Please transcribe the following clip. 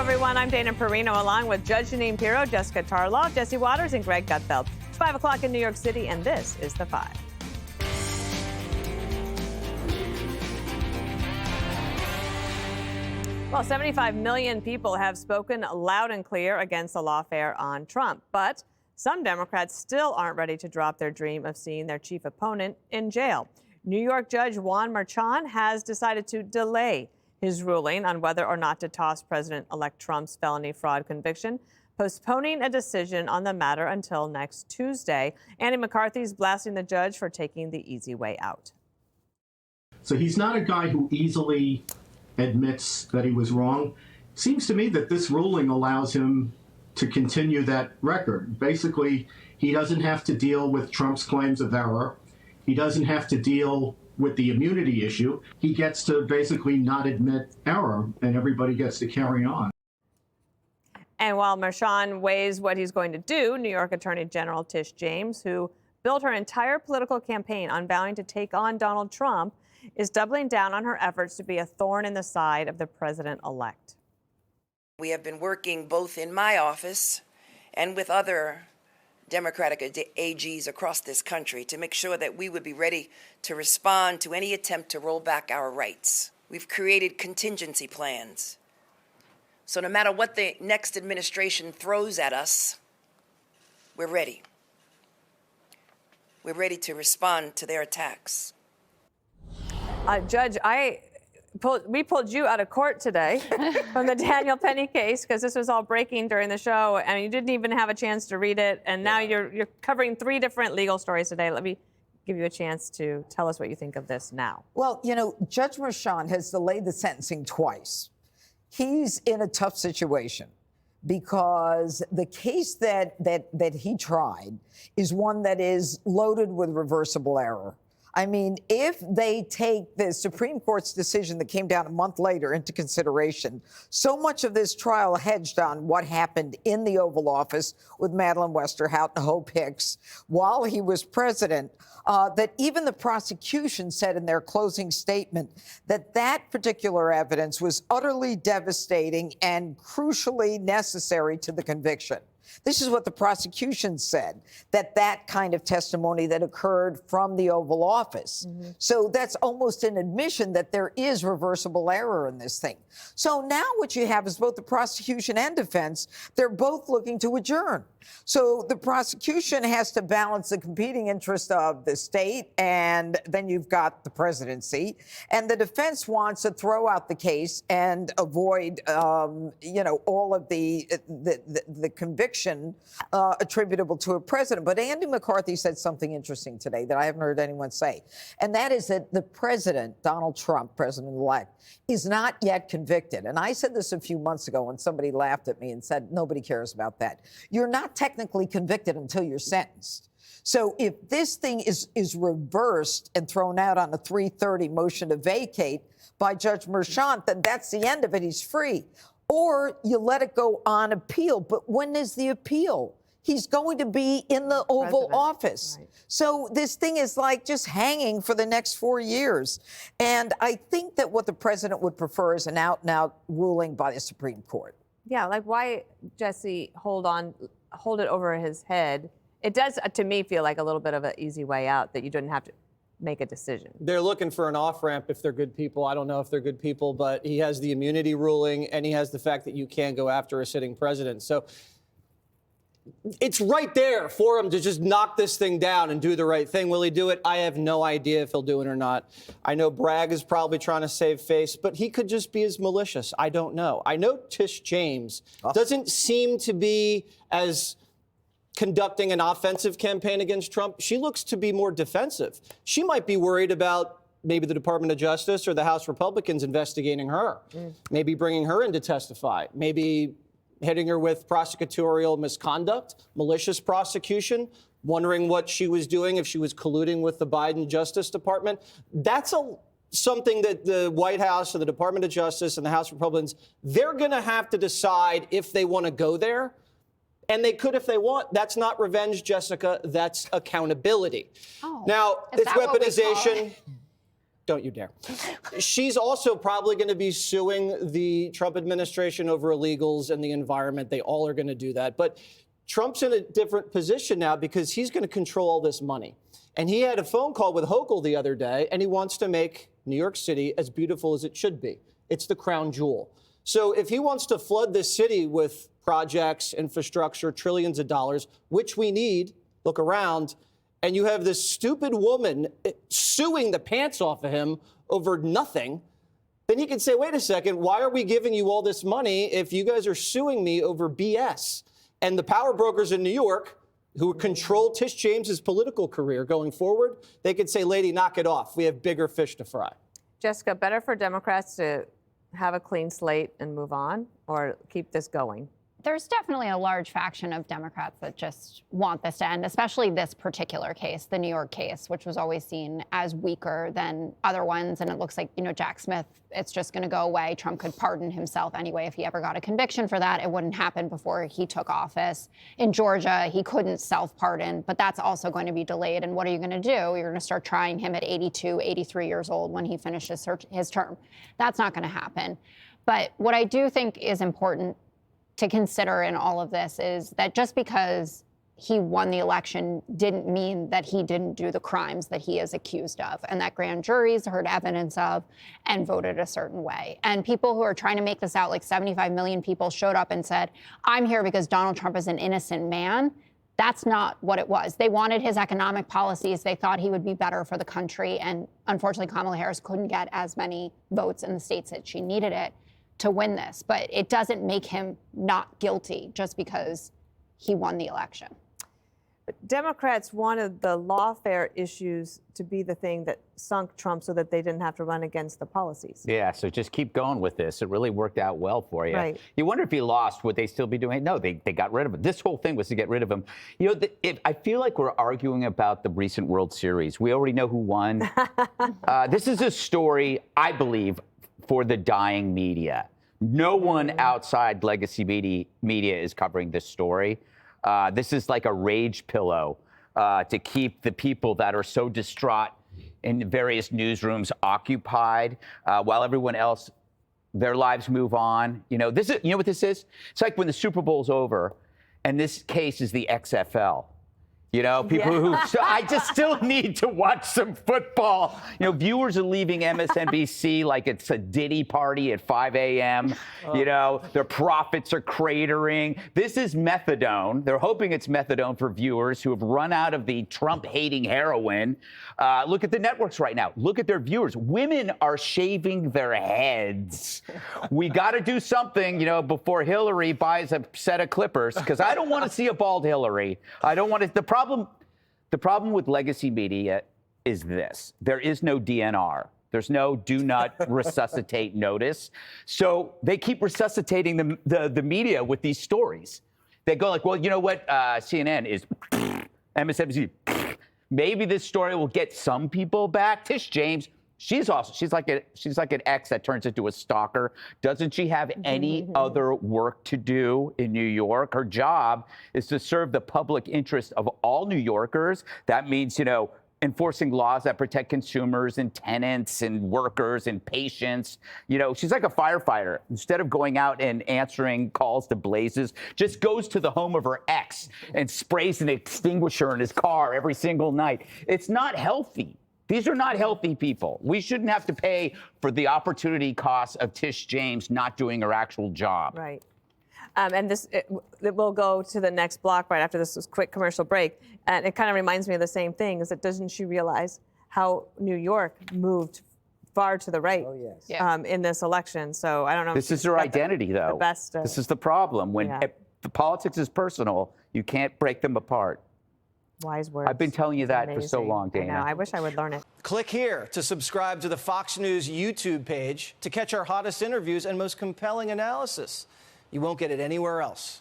everyone. I'm Dana Perino, along with Judge Janine Pirro, Jessica Tarlow, Jesse Waters, and Greg Gutfeld. It's 5 o'clock in New York City, and this is The Five. Well, 75 million people have spoken loud and clear against the lawfare on Trump, but some Democrats still aren't ready to drop their dream of seeing their chief opponent in jail. New York Judge Juan Merchan has decided to delay his ruling on whether or not to toss President-elect Trump's felony fraud conviction, postponing a decision on the matter until next Tuesday. Andy McCarthy's blasting the judge for taking the easy way out. So he's not a guy who easily admits that he was wrong. Seems to me that this ruling allows him to continue that record. Basically, he doesn't have to deal with Trump's claims of error. He doesn't have to deal with the immunity issue. He gets to basically not admit error, and everybody gets to carry on. And while Merchan weighs what he's going to do, New York Attorney General Tish James, who built her entire political campaign on vowing to take on Donald Trump, is doubling down on her efforts to be a thorn in the side of the president-elect. We have been working both in my office and with other Democratic AGs across this country to make sure that we would be ready to respond to any attempt to roll back our rights. We've created contingency plans. So no matter what the next administration throws at us, we're ready. We're ready to respond to their attacks. Judge, we pulled you out of court today from the Daniel Penny case because this was all breaking during the show, and you didn't even have a chance to read it. And now you're covering 3 different legal stories today. Let me give you a chance to tell us what you think of this now. Well, you know, Judge Merchan has delayed the sentencing twice. He's in a tough situation because the case that he tried is one that is loaded with reversible error. I mean, if they take the Supreme Court's decision that came down a month later into consideration, so much of this trial hedged on what happened in the Oval Office with Madeleine Westerhout and Hope Hicks while he was president, that even the prosecution said in their closing statement that that particular evidence was utterly devastating and crucially necessary to the conviction. This is what the prosecution said, that kind of testimony that occurred from the Oval Office. Mm-hmm. So that's almost an admission that there is reversible error in this thing. So now what you have is both the prosecution and defense, they're both looking to adjourn. So the prosecution has to balance the competing interest of the state, and then you've got the presidency. And the defense wants to throw out the case and avoid, all of the conviction attributable to a president. But Andy McCarthy said something interesting today that I haven't heard anyone say. And that is that the president, Donald Trump, president-elect, is not yet convicted. And I said this a few months ago when somebody laughed at me and said, nobody cares about that. You're not technically convicted until you're sentenced. So if this thing is reversed and thrown out on a 330 motion to vacate by Judge Merchan, then that's the end of it. He's free. Or you let it go on appeal. But when is the appeal? He's going to be in the Oval Office. Right. So this thing is like just hanging for the next 4 years. And I think that what the president would prefer is an out-and-out ruling by the Supreme Court. Yeah, like why, Jesse, hold it over his head? It does, to me, feel like a little bit of an easy way out that you didn't have to make a decision. They're looking for an off-ramp if they're good people. I don't know if they're good people, but he has the immunity ruling and he has the fact that you can't go after a sitting president. So it's right there for him to just knock this thing down and do the right thing. Will he do it? I have no idea if he'll do it or not. I know Bragg is probably trying to save face, but he could just be as malicious. I don't know. I know Tish James doesn't seem to be as conducting an offensive campaign against Trump. She looks to be more defensive. She might be worried about maybe the Department of Justice or the House Republicans investigating her, maybe bringing her in to testify, maybe hitting her with prosecutorial misconduct, malicious prosecution, wondering what she was doing, if she was colluding with the Biden Justice Department. That's something that the White House or the Department of Justice and the House Republicans, they're going to have to decide if they want to go there. And they could if they want. That's not revenge, Jessica. That's accountability. Now, it's weaponization. Don't you dare. She's also probably going to be suing the Trump administration over illegals and the environment. They all are going to do that. But Trump's in a different position now because he's going to control all this money. And he had a phone call with Hochul the other day, and he wants to make New York City as beautiful as it should be. It's the crown jewel. So if he wants to flood this city with projects, infrastructure, trillions of dollars, which we need, look around, and you have this stupid woman suing the pants off of him over nothing, then he can say, wait a second, why are we giving you all this money if you guys are suing me over BS? And the power brokers in New York, who control Tish James's political career going forward, they could say, lady, knock it off. We have bigger fish to fry. Jessica, better for Democrats to have a clean slate and move on, or keep this going? There's definitely a large faction of Democrats that just want this to end, especially this particular case, the New York case, which was always seen as weaker than other ones. And it looks like, Jack Smith, it's just going to go away. Trump could pardon himself anyway if he ever got a conviction for that. It wouldn't happen before he took office. In Georgia, he couldn't self-pardon, but that's also going to be delayed. And what are you going to do? You're going to start trying him at 82, 83 years old when he finishes his term. That's not going to happen. But what I do think is important to consider in all of this is that just because he won the election didn't mean that he didn't do the crimes that he is accused of and that grand juries heard evidence of and voted a certain way. And people who are trying to make this out like 75 million people showed up and said, I'm here because Donald Trump is an innocent man. That's not what it was. They wanted his economic policies. They thought he would be better for the country. And unfortunately, Kamala Harris couldn't get as many votes in the states that she needed it to win this, but it doesn't make him not guilty just because he won the election. But Democrats wanted the lawfare issues to be the thing that sunk Trump so that they didn't have to run against the policies. Yeah, so just keep going with this. It really worked out well for you. Right. You wonder if he lost, would they still be doing it? No, they got rid of him. This whole thing was to get rid of him. I feel like we're arguing about the recent World Series. We already know who won. This is a story, I believe, for the dying media. No one outside legacy media is covering this story. This is like a rage pillow to keep the people that are so distraught in various newsrooms occupied while everyone else, their lives move on. You know what this is? It's like when the Super Bowl's over and this case is the XFL. People who, so I just still need to watch some football. Viewers are leaving MSNBC like it's a Diddy party at 5 a.m. Their profits are cratering. This is methadone. They're hoping it's methadone for viewers who have run out of the Trump-hating heroin. Look at the networks right now. Look at their viewers. Women are shaving their heads. We got to do something, before Hillary buys a set of clippers, because I don't want to see a bald Hillary. I don't want to. The problem with legacy media is this. There is no DNR. There's no do not resuscitate notice. So they keep resuscitating the media with these stories. They go like, well, you know what? CNN is MSNBC. Maybe this story will get some people back. Tish James, she's like an ex that turns into a stalker. Doesn't she have any other work to do in New York? Her job is to serve the public interest of all New Yorkers. That means, enforcing laws that protect consumers and tenants and workers and patients. She's like a firefighter. Instead of going out and answering calls to blazes, just goes to the home of her ex and sprays an extinguisher in his car every single night. It's not healthy. These are not healthy people. We shouldn't have to pay for the opportunity costs of Tish James not doing her actual job. Right. And we'll go to the next block right after this quick commercial break. And it kind of reminds me of the same thing, is that doesn't she realize how New York moved far to the right in this election? So I don't know. This is her identity, though. This is the problem. When the politics is personal, you can't break them apart. Wise words. I've been telling you that for so long, Dana. I know. I wish I would learn it. Click here to subscribe to the Fox News YouTube page to catch our hottest interviews and most compelling analysis. You won't get it anywhere else.